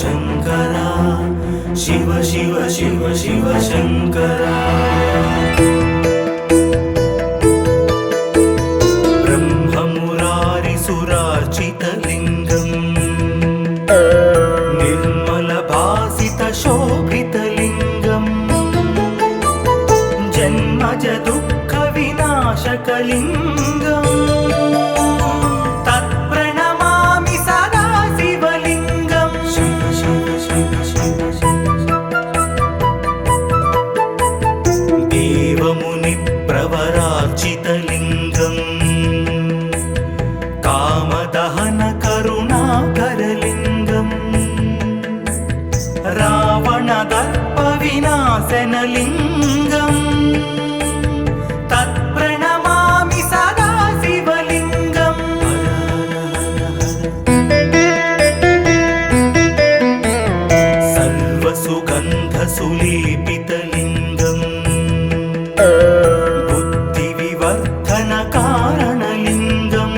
शङ्करा शिव शिव शिव शिव शङ्करा ब्रह्ममुरारिसुरार्चितलिङ्गम् निर्मलभासितशोभितलिङ्गम् जन्मज दुःखविनाशकलिङ्गम् प्रवरार्चितलिङ्गम् कामदहन करुणाकरलिङ्गम् रावणदर्पविनाशनलिङ्गम् तत्प्रणमामि सदा शिवलिङ्गम् सर्वसुगन्धसुलेपितलिङ्गम् कारणलिङ्गम्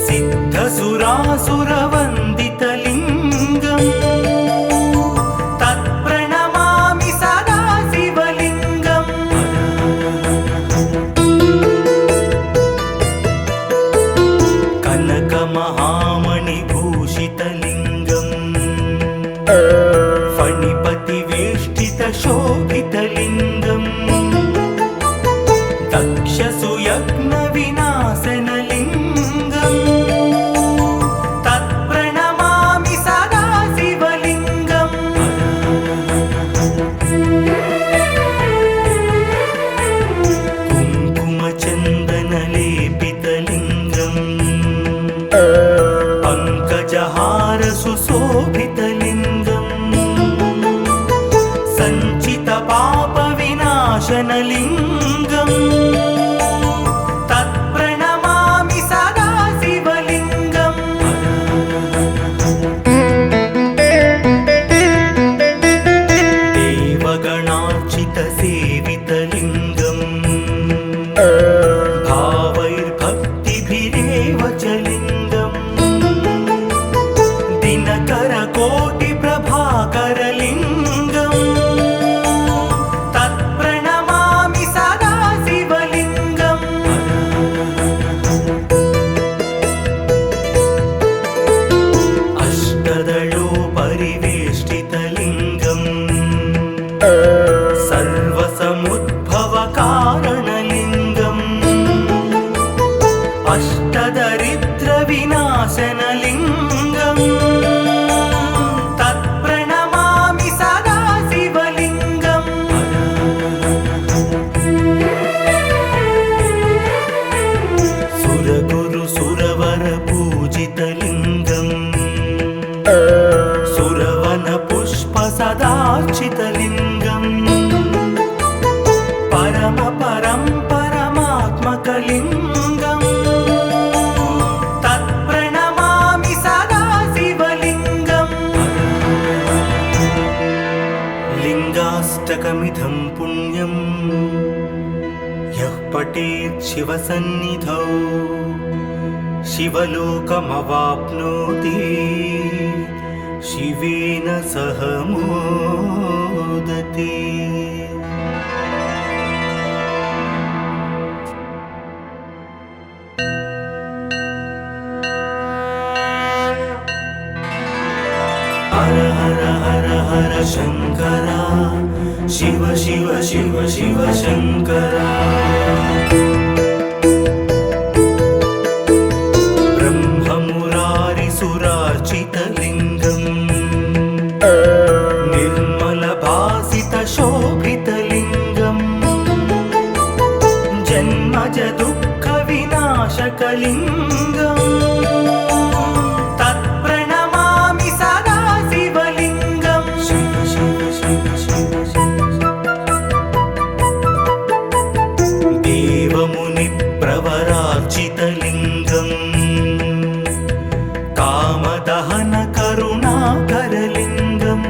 सिद्धसुरासुरवन्दितलिङ्गम् तत्प्रणमामि सदा शिवलिङ्गम् कनकमहामणिभूषितलिङ्गम् फणिपतिवेष्टितशोभितलिङ्गम् दक्षसुयज्ञविनाशनलिङ्गम् तत्प्रणमामि सदा शिवलिङ्गम् कुङ्कुमचन्दनलेपितलिङ्गम् पङ्कजहारसुशोभितलिङ्गम् सञ्चितपापविनाशनलिङ्गम् तत्प्रणमामि सदा शिवलिङ्गम् देवगणार्चितसेवितलिङ्गम् भावैर्भक्तिभिरेव च लिङ्गम् दिनकरकोटिप्रभाकरलिङ्गम् तत्प्रणमामि सदा शिवलिङ्गम् अष्टदलोपरिवेष्टितलिङ्गम् सर्वसमुद्भवकारणलिङ्गम् अष्टदरिद्रविनाशनलिङ्गम् तत्प्रणमामि सदा शिवलिङ्गम् सुरगुरुसुरवरपूजितलिङ्गम् सुरवनपुष्पसदार्चितलिङ्गम् परमात्मकलिङ्गम् तत्प्रणमामि सदा शिवलिङ्गम् लिङ्गाष्टकमिदं पुण्यम् यः पठेत् शिवसन्निधौ शिवलोकमवाप्नोति शिवेन सह मोदते। हर हर हर हर शङ्करा शिव शिव शिव शिव शङ्करा ब्रह्ममुरारिसुरार्चितलिङ्गम् निर्मलभासितशोभितलिङ्गम् जन्मज दुःखविनाशकलिङ्गम् तत्प्रणमामि सदा शिवलिङ्गम् शिव शिव शिव शिव देवमुनिप्रवरार्चितलिङ्गम् कामदहन करुणाकरलिङ्गम्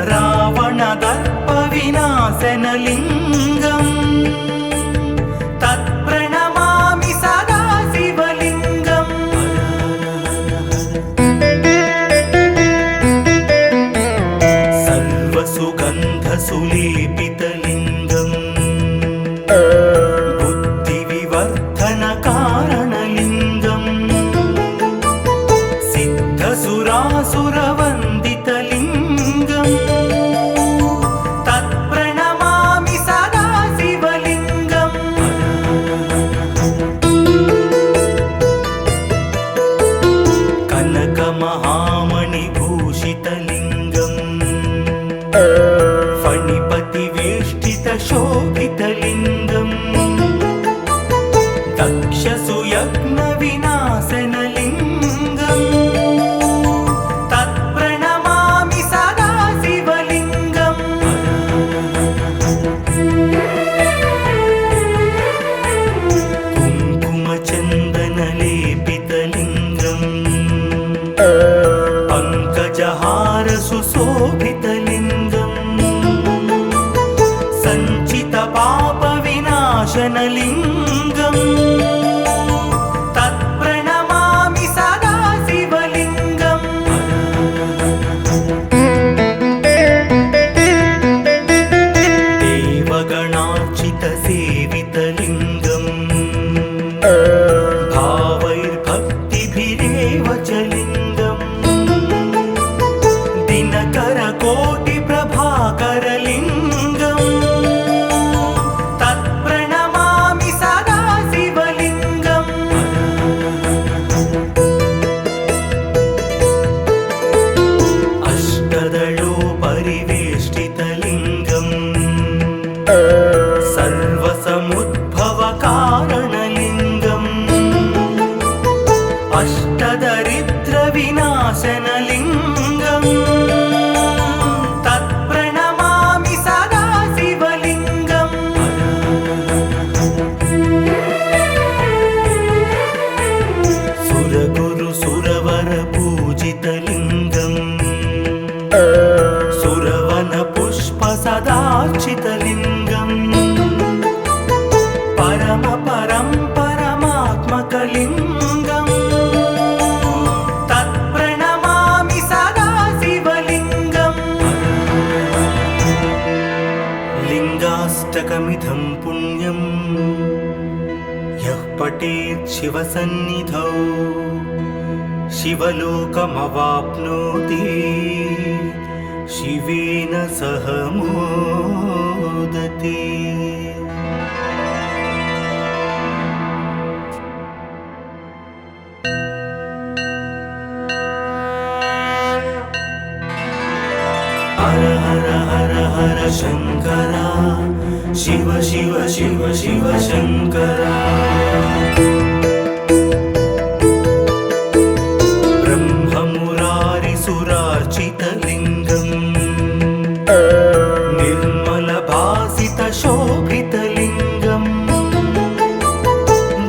रावणदर्पविनाशनलिङ्गम् तत्प्रणमामि सदा शिवलिङ्गम् बुद्धिविवर्धनकारणलिङ्गं सिद्धसुरासुरवन्दितलिङ्गं तत्प्रणमामि सदा शिवलिङ्गं कनकमहामणिभूषितलिङ्गं फणिपतिवेष्टितशोभितलिङ्गं दक्षसुयज्ञविनाशनलिङ्गं तत्प्रणमामि सदा शिवलिङ्गं कुङ्कुमचन्दनलेपितलिङ्गं पङ्कजहारसुशोभितलिङ्गं सञ्चितपापविनाशनलिङ्गं तत्प्रणमामि सदा शिवलिङ्गं देवगणार्चितसेवितलिङ्गं भावैर्भक्तिभिरेव च लिङ्गं दिनकरकोटिप्रभाकरलिङ्गं तत्प्रणमामि सदा शिवलिङ्गं अष्टदलोपरिवेष्टितलिङ्गं सर्वसमुद्भवकारणलिङ्गं अष्टदरिद्रविनाशनलिङ्गं तत्प्रणमामि सदा शिवलिङ्गं सुरगुरुसुरवरपूजितलिङ्गं सुरवनपुष्पसदार्चितलिङ्गं परमात्मकलिङ्गं तत्प्रणमामि सदा शिवलिङ्गं लिङ्गाष्टकमिदं पुण्यं यः पठेत् शिवसन्निधौ शिवलोकमवाप्नोति शिवेन सह मोदते। हर हर हर हर शङ्करा शिव शिव शिव शिव शङ्करा ब्रह्ममुरारिसुरार्चितलिङ्गं निर्मलभासितशोभितलिङ्गं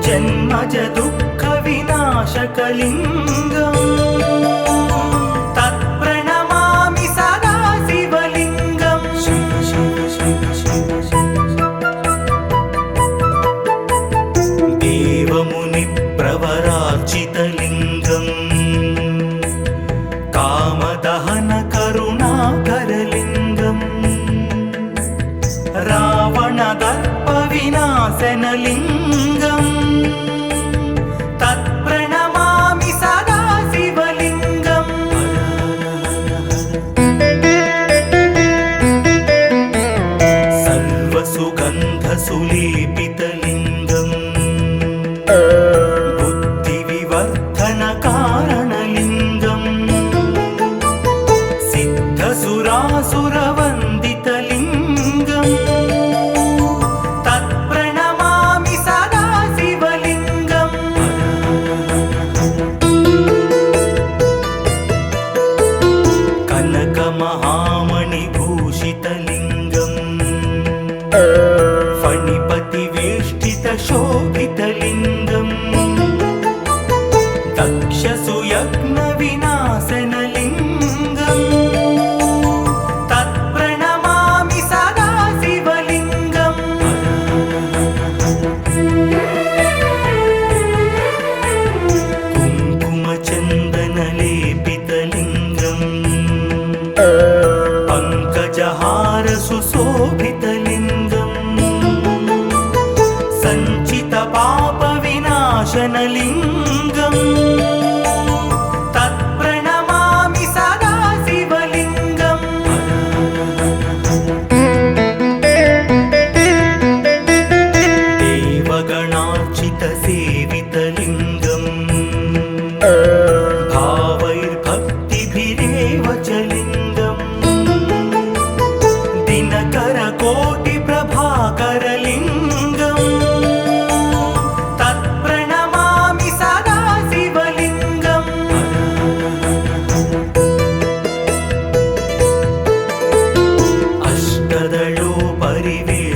जन्मजदुःखविनाशकलिङ्गं तत्प्रणमामि सदा शिवलिङ्गं शिव शिव शिव शिव देवमुनिप्रवरार्चितलिङ्गं कामदहनकरुणाकरलिङ्गं रावणदर्पविनाशनलिङ्गं तत्प्रणमामि सदा शिवलिङ्गं सर्वसुगन्धसुलेपितलिङ्गं बुद्धिविवर्धनकारणलिङ्गं सिद्धसुरासुरवन्दितलिङ्गं तत्प्रणमामि सदा शिवलिङ्गं कनकमहामणिभूषितलिङ्गं फणिपतिवेष्टितशोभितलिङ्गं दक्षसुयज्ञविनाशनलिङ्गं तत्प्रणमामि सदा शिवलिङ्गं कुङ्कुमचन्दनलेपितलिङ्गं पङ्कजहारसुशोभितलिङ्गं विनाशनलिङ्गम् तत्प्रणमामि सदा शिवलिङ्गम् देवगणार्चितसेवितलिङ्गम् भावैर्भक्तिभिरेव च लिङ्गम् दिनकरकोटिप्रभाकरलिङ्गम् तत्प्रणमामि सदा शिवलिङ्गम्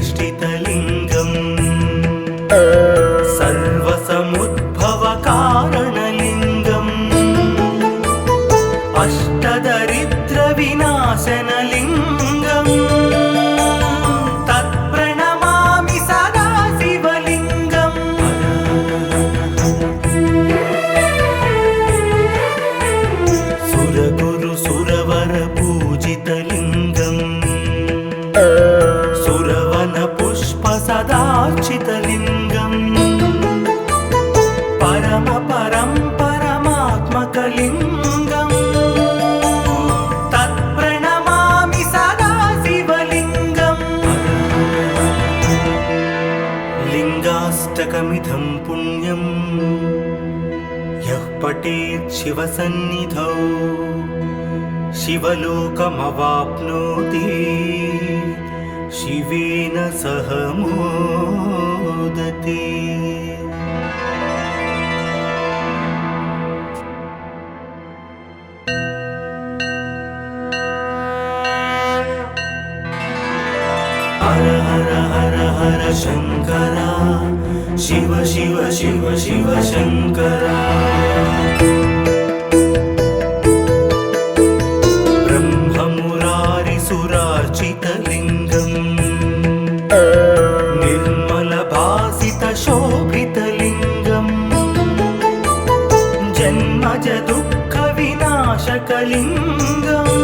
अष्टदलोपरिवेष्टितलिङ्गम् सर्वसमुद्भवकारणलिङ्गम् अष्टदरिद्रविनाशनलिङ्गम् तत्प्रणमामि सदा शिवलिङ्गम् सुरगुरुसुरवरपूजितलिङ्गम् सुरवनपुष्पसदार्चितलिङ्गम् परमात्मकलिङ्गम् तत्प्रणमामि सदा शिवलिङ्गम् लिङ्गाष्टकमिदं पुण्यं यः पठेत् शिवसन्निधौ शिवलोकमवाप्नोति शिवेन सह मोदते। हर हर हर हर शंकरा शिव शिव शिव शिव शंकरा ब्रह्ममुरारिसुरार्चितलिङ्गम् निर्मलभासितशोभितलिङ्गम् जन्मज दुःखविनाशकलिङ्गम्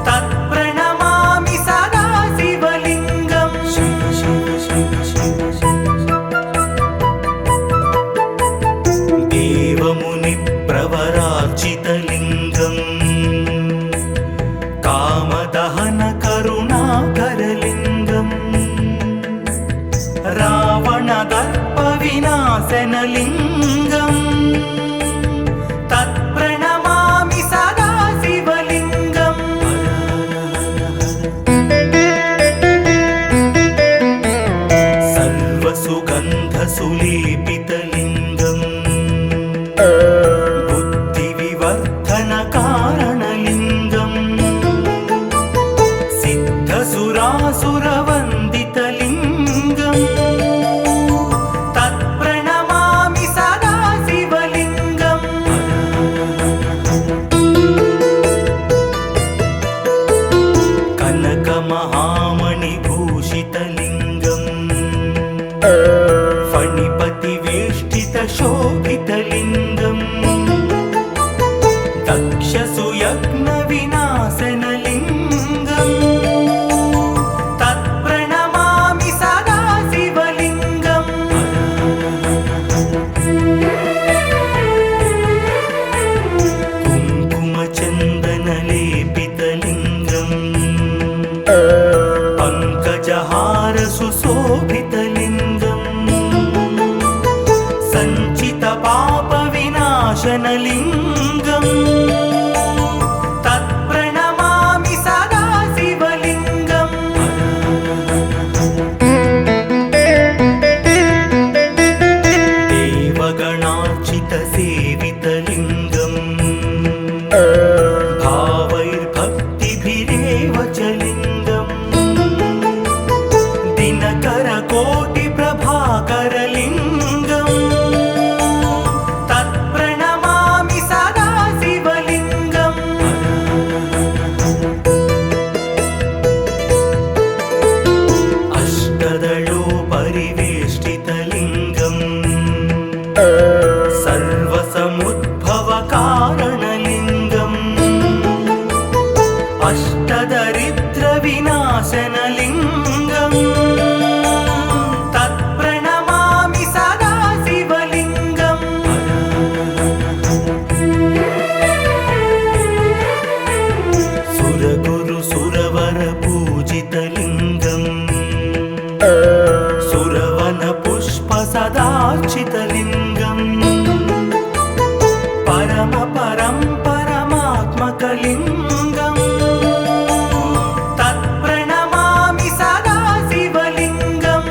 तत्प्रणमामि सदा शिवलिङ्गम् शिव शिव शिव शिव देवमुनिप्रवरार्चितलिङ्गम् कामदहनकरुणाकरलिङ्गम् रावणदर्पविनाशनलिङ्गम् तत्प्रणमामि सदा शिवलिङ्गम् सर्वसुगन्धसुलेपितलिङ्गम् बुद्धिविवर्धनकारणलिङ्गम् सिद्धसुरासुरवन्दितलिङ्गम् तत्प्रणमामि सदा शिवलिङ्गम् कनकमहामणिभूषितलिङ्गम् फणिपतिवेष्टितशोभितलिङ्गम् दक्षसुयज्ञविनाशनलिङ्गम् तत्प्रणमामि सदा शिवलिङ्गम् कुङ्कुमचन्दनलेपितलिङ्गम् पङ्कजहारसुशोभितलिङ्गम् सञ्चितपापविनाशनलिङ्गम् तत्प्रणमामि सदा शिवलिङ्गम् देवगणार्चितसेवितलिङ्गम् भावैर्भक्तिभिरेव च लिङ्गम् दिनकरकोटिप्रभाकरलिङ्गम् तत्प्रणमामि सदा शिवलिङ्गम् अष्टदलोपरिवेष्टितलिङ्गम् सर्वसमुद्भवकारणलिङ्गम् अष्टदरिद्रविनाशनलिङ्गम् तत्प्रणमामि सदा शिव सुरवन पुष्प सदार्चितलिङ्गम् परम परं परमात्मकलिङ्गम् तत्प्रणमामि सदा शिवलिङ्गम्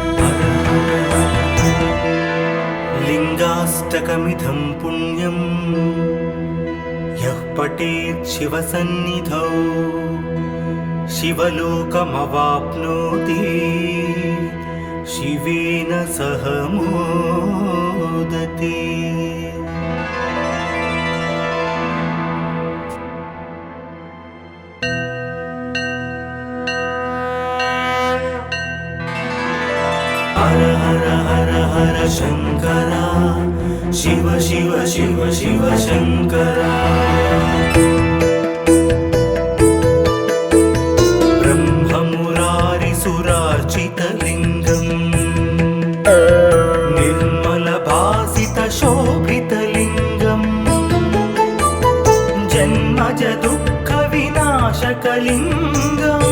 लिङ्गाष्टकमिदं पुण्यम् यः पठेत् शिवसन्निधौ शिवलोकमवाप्नोति शिवेन सह मोदते। हर हर हर हर शंकरा शिव शिव शिव शिव शंकरा ब्रह्ममुरारिसुरार्चितलिङ्गम् निर्मलभासितशोभितलिङ्गम् जन्मज दुःखविनाशकलिङ्गम्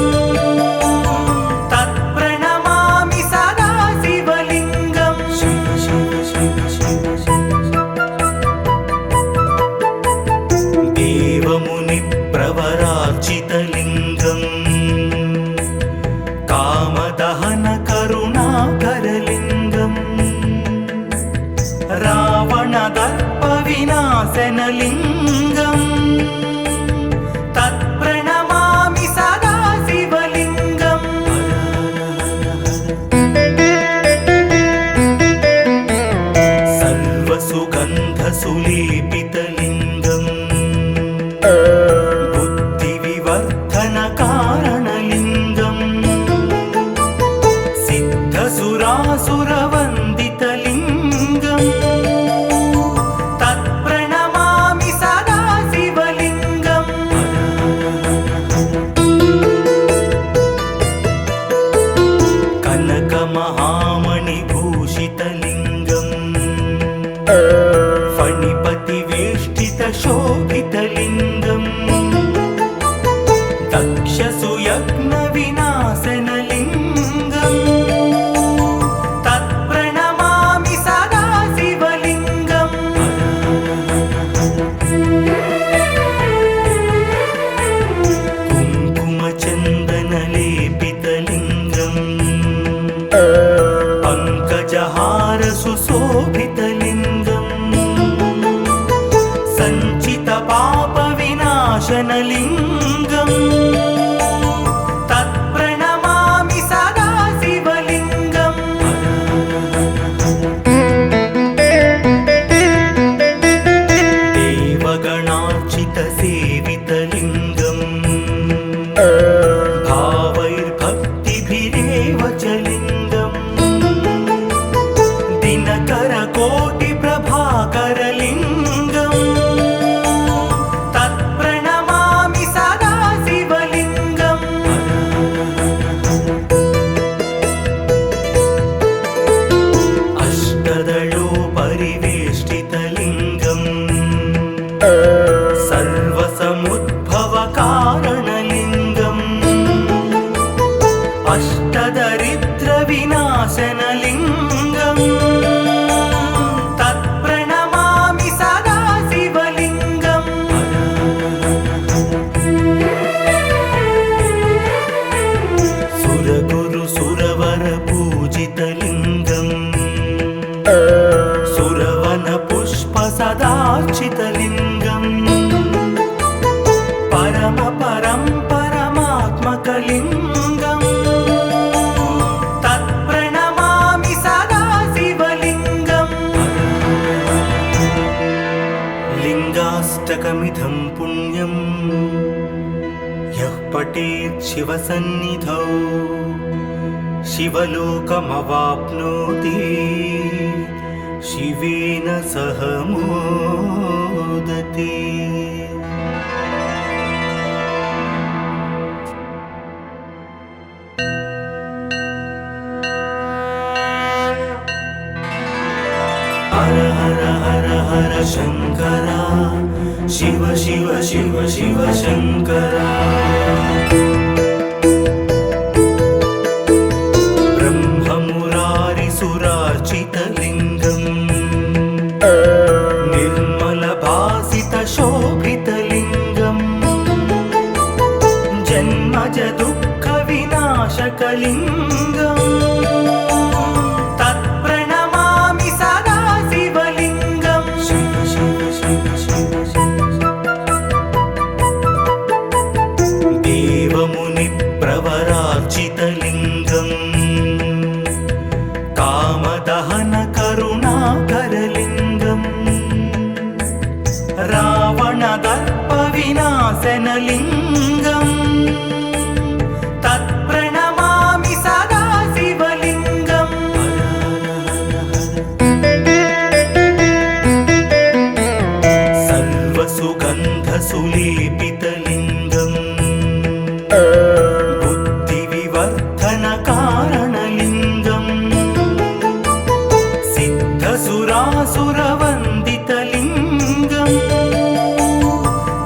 तत्प्रणमामि सदा शिवलिङ्गम् शिव शिव शिव शिव देवमुनिप्रवरार्चितलिङ्गम् कामदहन करुणाकरलिङ्गम् रावणदर्पविनाशनलिङ्गम् तत्प्रणमामि सदा शिवलिङ्गम् सर्वसुगन्धसुलेपितलिङ्गम् बुद्धिविवर्धनकारणलिङ्गम् सिद्धसुरासुरवन्दितलिङ्गम् तत्प्रणमामि सदा शिवलिङ्गम् कनकमहामणिभूषितलिङ्गम् फणिपतिवेष्टितशोभितलिङ्गम् दक्षसुयज्ञविनाशनलिङ्गम् तत्प्रणमामि सदा शिवलिङ्गम् कुङ्कुमचन्दनलेपितलिङ्गम् पङ्कजहारसुशोभितलिङ्गम् सञ्चितपापविनाशनलिङ्गम् तत्प्रणमामि सदा शिवलिङ्गम् देवगणार्चितसेवितलिङ्गम् भावैर्भक्तिभिरेव च लिङ्गम् दिनकरकोटिप्रभाकरलिङ्गम् तत्प्रणमामि सदा शिवलिङ्गम् अष्टदलोपरिवेष्टितलिङ्गम् सर्वसमुद्भवकारणलिङ्गम् अष्टदरिद्रविनाशनलिङ्गम् तत्प्रणमामि सदा शिवलिङ्गम् सुरगुरुसुरवरपूजितलिङ्गम् सुरवनपुष्पसदार्चितलिङ्गम् परम परं परमात्मकलिङ्गम् तत्प्रणमामि सदा शिवलिङ्गम् लिङ्गाष्टकमिदं पुण्यम् यः पठेत् शिवसन्निधौ शिवलोकमवाप्नोति शिवेन सह मोदते। हर हर हर हर शंकरा शिव शिव शिव शिव शंकरा ब्रह्म శోభితలింగం తత్ప్రణమామి సదా శివలింగం సర్వసుగంధసులేపితలింగం బుద్ధివివర్ధనకారణలింగం సిద్ధసురాసురవందితలింగం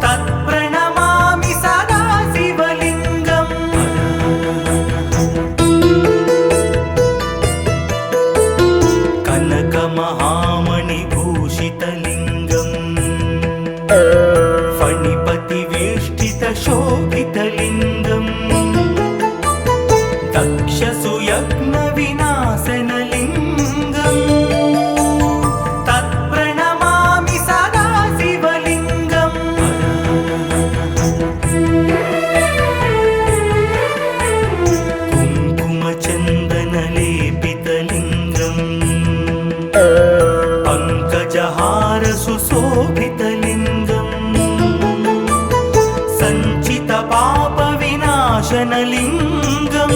తత్ప్రణమామి సదా శివలింగం కనకమహామణిభూషితలింగం ఫణిపతివేష్టితశోభితలింగం దక్షసుయజ్ఞవినాశనలింగం తత్ప్రణమామి సదా శివలింగం కుంకుమచందనలేపితలింగం పంకజహారసుశోభితలింగం సంచితపాపవినాశనలింగం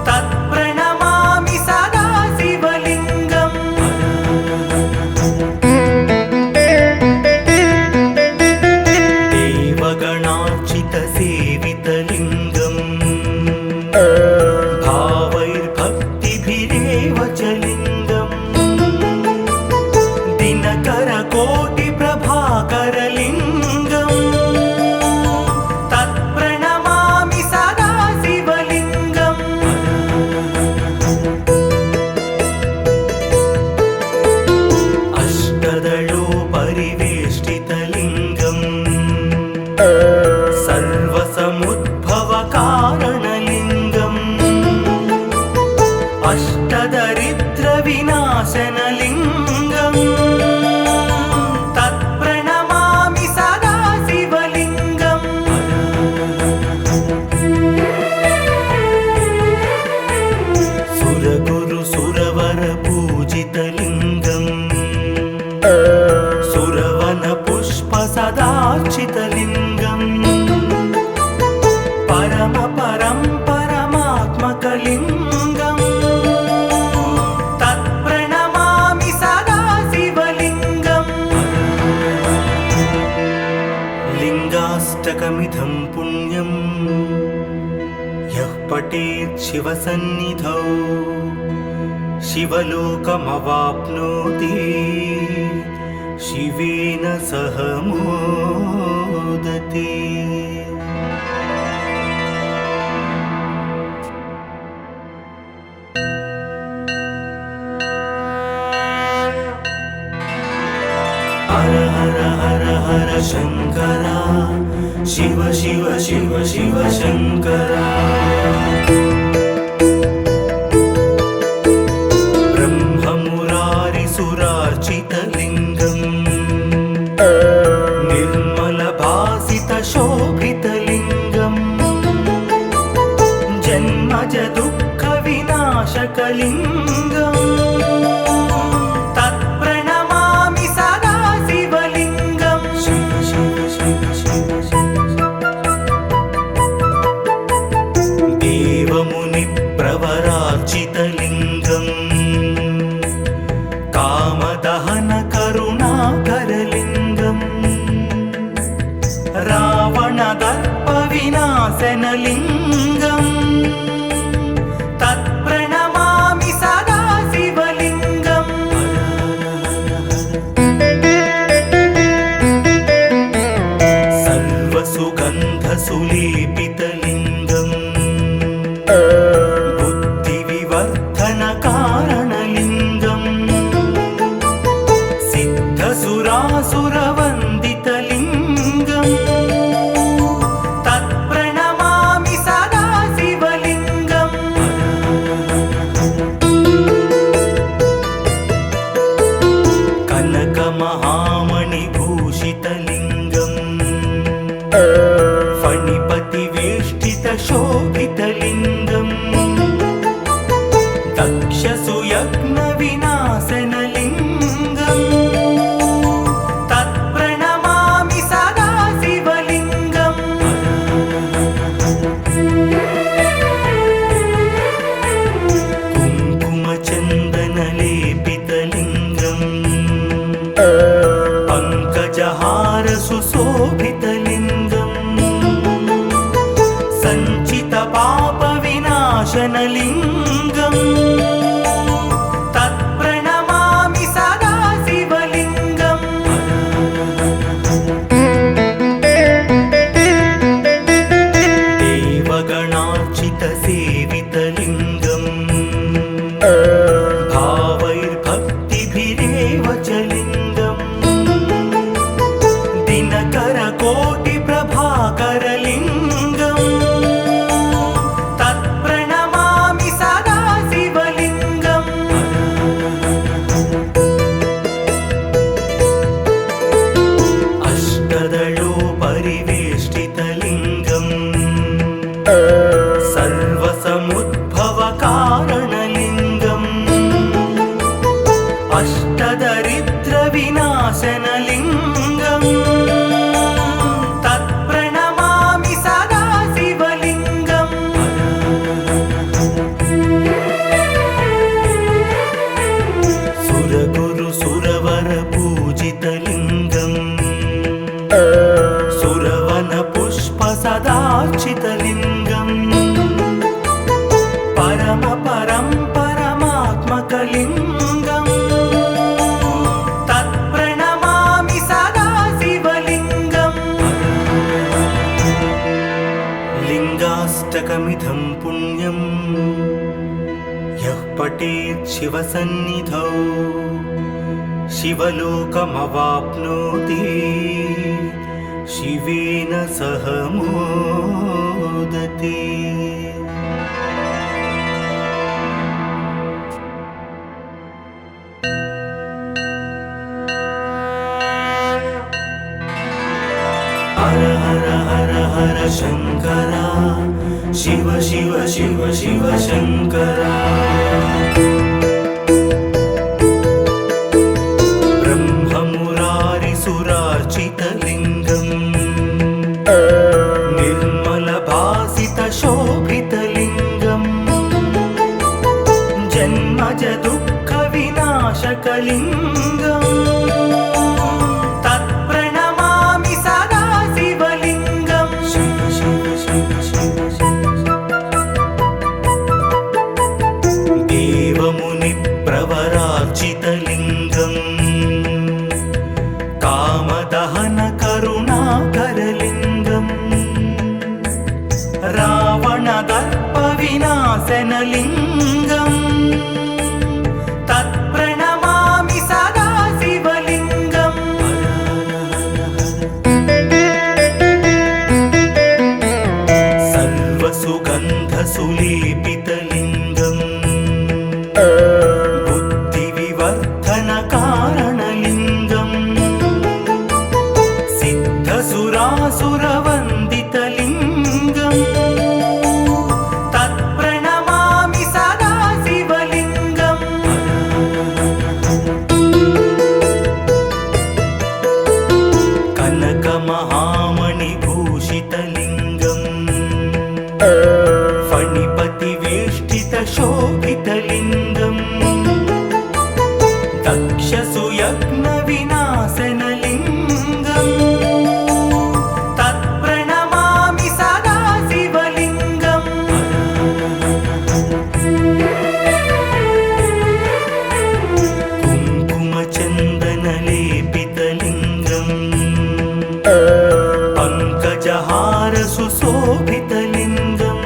తత్ప్రణమామి సదా శివలింగం దేవగణార్చితసేవితలింగం భావైర్భక్తిభిరేవ చ లింగం దినకరకోటిప్రభాకరలింగం తత్ప్రణమామి సదా శివలింగం అష్టదళోపరివేష్టితలింగం సర్వసముద్భవకారణలింగం అష్టదరిద్రవినాశనలింగం తత్ప్రణమామి సదా శివలింగం సురగురు సురవర పూజితలింగం సురవన పుష్ప సదార్చితలింగం పరమ పరమాత్మకలింగం తత్ప్రణమామి సదా శివలింగం లింగాష్టకమిదం పుణ్యం యః పఠేత్ శివసన్నిధౌ శివలోకమవాప్నోతి శివేన సహ మోదతే హర హర హర హర శంకర శివ శివ శివ శివ శంకర బ్రహ్మమురారిసురార్చితలింగం నిర్మలభాసితశోభితలింగం జన్మజ దుఃఖ వినాశకలింగం తత్ప్రణమామి సదా శివలింగం శివ శివ శివ శివ దేవముని ప్రవరార్చితలింగం కామదహన కరుణాకరలింగం రావణ దర్ప వినాశనలింగం తత్ప్రణమామి సదా శివలింగం సర్వసుగంధసులేపితలింగం బుద్ధివివర్ధనకారణలింగం సిద్ధసురాసురవందితలింగం తత్ప్రణమామి సదా శివలింగం కనకమహామణిభూషితలింగం ఫణిపతివేష్టితశోభితలింగం దక్షసుయజ్ఞవినాశనలింగం తత్ప్రణమామి సదా శివలింగం पङ्कजहार सुशोभितलिङ्गम् सञ्चितपापविनाशनलिङ्गम् तत्प्रणमामि सदा शिवलिङ्गम् देवगणार्चितसेवितलिङ्गम् भावैर्भक्तिभिरेव च लिङ्गम् दिनकरकोटिप्रभाकरलिङ्गम् तत्प्रणमामि सदा शिवलिङ्गम् अष्टदलोपरिवेष्टितलिङ्गम् सर्वसमुद्भवकारणलिङ्गम् अष्टदरिद्रविनाशनलिङ्गम् तत्प्रणमामि सदा शिवलिङ्गम् सुरगुरुसुरवरपूजितलिङ्गम् सुरवनपुष्पसदार्चितलिङ्गम् परमात्मकलिङ्गम् तत्प्रणमामि सदा शिवलिङ्गम् लिङ्गाष्टकमिदं पुण्यं यः पठेत् शिवसन्निधौ शिवलोकमवाप्नोति शिवेन सह मोदते। हर हर हर हर शङ्करा शिव शिव शिव शिव शङ्करा ब्रह्ममुरारिसुरार्चितलिङ्गम् निर्मलभासितशोभितलिङ्गम् जन्मज दुःखविनाशकलिङ्गम् तत्प्रणमामि सदा शिवलिङ्गम् शिव शिव शिव शिव देवमुनिप्रवरार्चितलिङ्गम् कामदहनकरुणाकरलिङ्गम् रावणदर्पविनाशनलिङ्गम् तत्प्रणमामि सदा शिवलिङ्गम् सर्वसुगन्धसुलेपितलिङ्गम् बुद्धिविवर्धनकारणलिङ्गम् सिद्धसुरासुरवन्दितलिङ्गम् तत्प्रणमामि सदा शिवलिङ्गम् कनकमहामणिभूषितलिङ्गम् फणिपतिवेष्टितशोभितलिङ्गम् दक्षसुयज्ञविनाशनलिङ्गम् तत्प्रणमामि सदा शिवलिङ्गम् कुङ्कुमचन्दनलेपितलिङ्गम् पङ्कजहार सुशोभितलिङ्गम्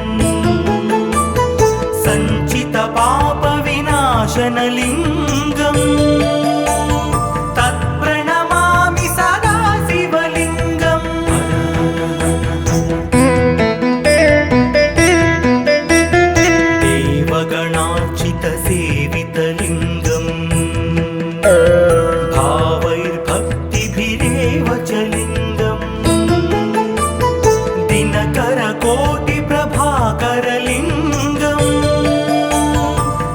सञ्चितपापविनाशनलिङ्गम् तत्प्रणमामि सदा शिवलिङ्गम् देवगणार्चितसेवितलिङ्गम् भावैर्भक्तिभिरेव च लिङ्गम् दिनकरकोटिप्रभाकरलिङ्गम्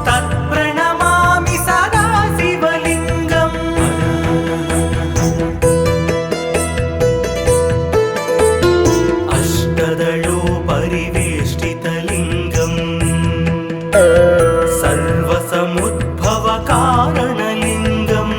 तत्प्रणमामि सदा शिवलिङ्गम् अष्टदलोपरिवेष्टितलिङ्गम् सर्वसमुद्भवकारणलिङ्गम्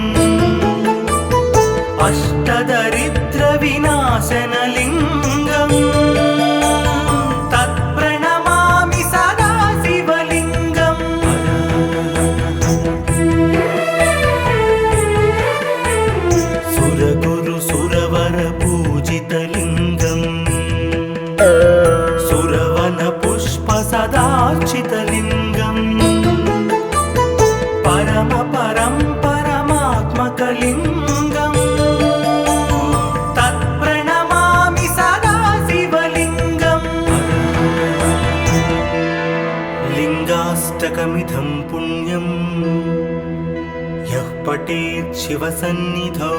पुण्यं यः पठेत् शिवसन्निधौ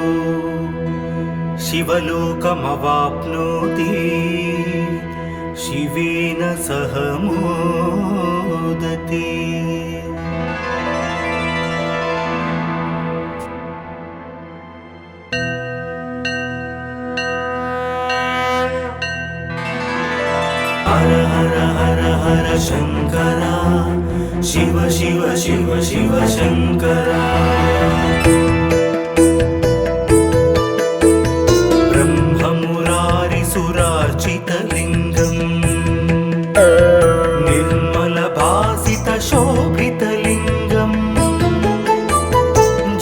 शिवलोकमवाप्नोति शिवेन सह मोदते। हर हर हर हर शंकरा, शिव शिव शिव शिव शंकरा। ब्रह्ममुरारिसुरार्चितलिङ्गम् निर्मलभासितशोभितलिङ्गम्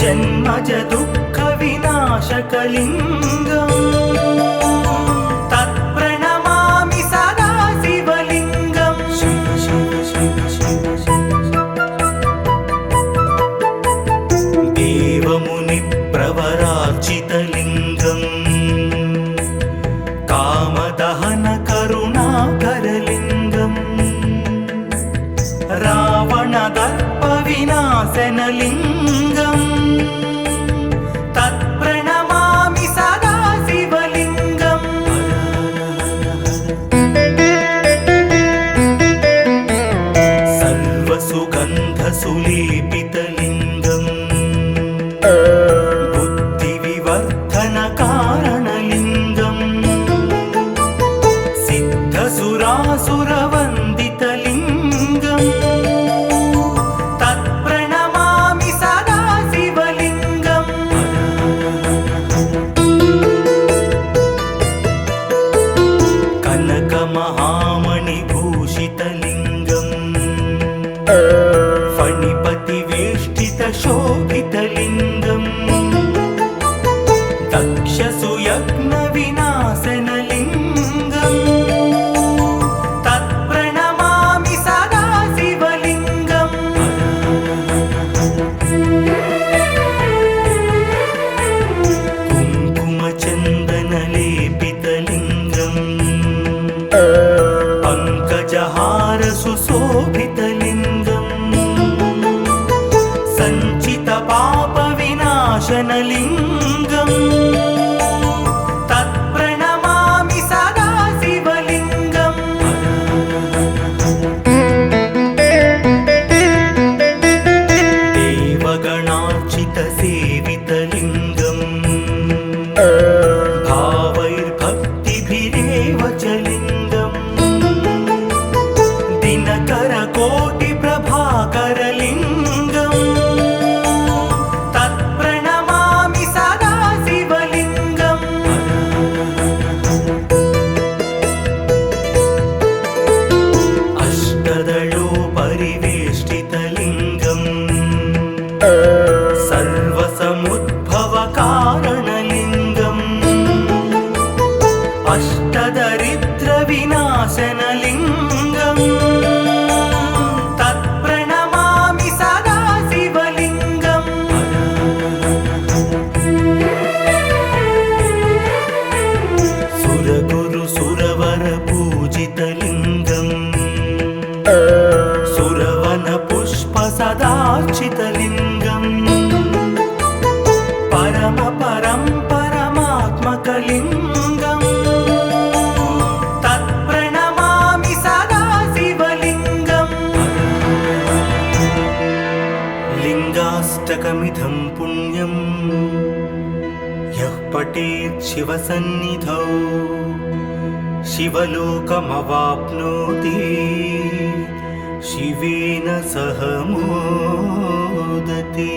जन्मज दुःखविनाशकलिङ्गम् प्रवरार्चितलिङ्गम् कामदहन करुणाकरलिङ्गम् रावणदर्पविनाशनलिङ्गम् तत्प्रणमामि सदा शिवलिङ्गम्। सर्वसुगन्धसुलेपितलिङ्गम् कारणलिङ्गम् सिद्धसुरासुरवन्दितलिङ्गम् तत्प्रणमामि सदा शिवलिङ्गम्। कनकमहामणिभूषितलिङ्गम् फणिपतिवेष्टितशोभितलिङ्गम् दक्षसुयज्ञविनाशनलिङ्गम् तत्प्रणमामि सदा शिवलिङ्गम्। कुङ्कुमचन्दनलेपितलिङ्गम् पङ्कजहारसुशोभितलिङ्गम् सञ्चितपापविनाशनलिङ्गम् तत्प्रणमामि सदा शिवलिङ्गम्। देवगणार्चितसेवितलिङ्गम् भावैर्भक्तिभिरेव च लिङ्गम् दिनकरकोटिप्रभाकरलिङ्गम् तत्प्रणमामि सदा शिवलिङ्गम्। अष्टदलोपरिवेष्टितलिङ्गम् सर्वसमुद्भवकारणलिङ्गम् अष्टदरिद्रविनाशनलिङ्गम् तत्प्रणमामि सदा शिवलिङ्गम्। सुरगुरुसुरवरपूजितलिङ्गम् सुरवनपुष्पसदार्चितलिङ्गम् परमात्मकलिङ्गम् तत्प्रणमामि सदा शिवलिङ्गम्। लिङ्गाष्टकमिदं पुण्यं यः पठेत् शिवसन्निधौ शिवलोकमवाप्नोति शिवेन सह मोदते।